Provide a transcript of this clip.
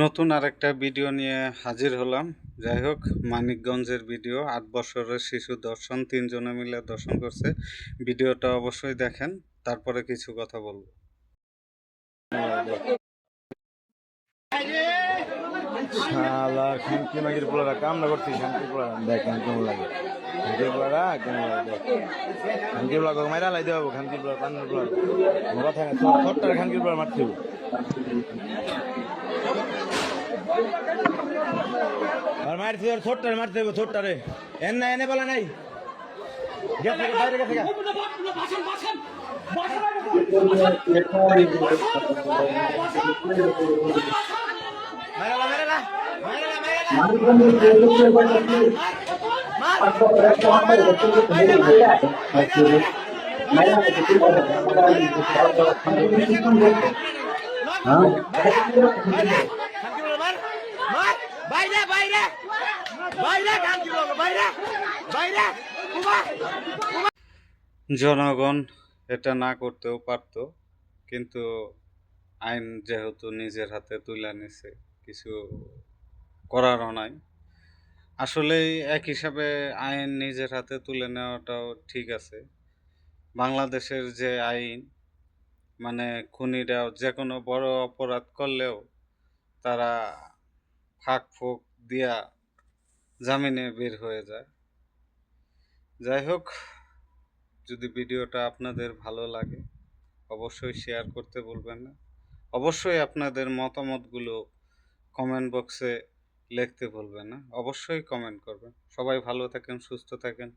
নতুন আরেকটা ভিডিও নিয়ে হাজির হলাম। যাই হোক, মানিকগঞ্জের ভিডিও। ৮ বছরের শিশু দর্শন, ৩ জনে মিলে দর্শন করছে। ভিডিওটা অবশ্যই দেখেন, তারপরে কিছু কথা বলবো। শালার খানকি মাগির পোলারা কামনা করছি। খানকি পোলারা দেখেন কেমন লাগে। খানকি পোলারা কেমন লাগে দেখ। খানকি পোলা মাইরা লাই দেবো। খানকি পোলার পান্নার পোলার কথা না। ছোট্টার খানকি পোলার মারতে হবে। আর মারছি আর ছোট্টার মারতে হবে। ছোট্টারে এনে বলা নাই। গেছে বাইরে গেছে। জনগণ এটা না করতেও পারতো, কিন্তু আইন যেহেতু নিজের হাতে তুলে নিছে, কিছু করারও নাই। আসলে এক হিসাবে আইন নিজের হাতে তুলে নেওয়াটাও ঠিক আছে। বাংলাদেশের যে আইন, মানে খুনিরা যে কোনো বড় অপরাধ করলেও তারা ফাঁক ফোক দিয়া জামিনে বের হয়ে যায়। যাই হোক, যদি ভিডিওটা আপনাদের ভালো লাগে অবশ্যই শেয়ার করতে ভুলবেন না। অবশ্যই আপনাদের মতামতগুলো কমেন্ট বক্সে লিখতে ভুলবেন না। অবশ্যই কমেন্ট করবেন। সবাই ভালো থাকেন, সুস্থ থাকেন।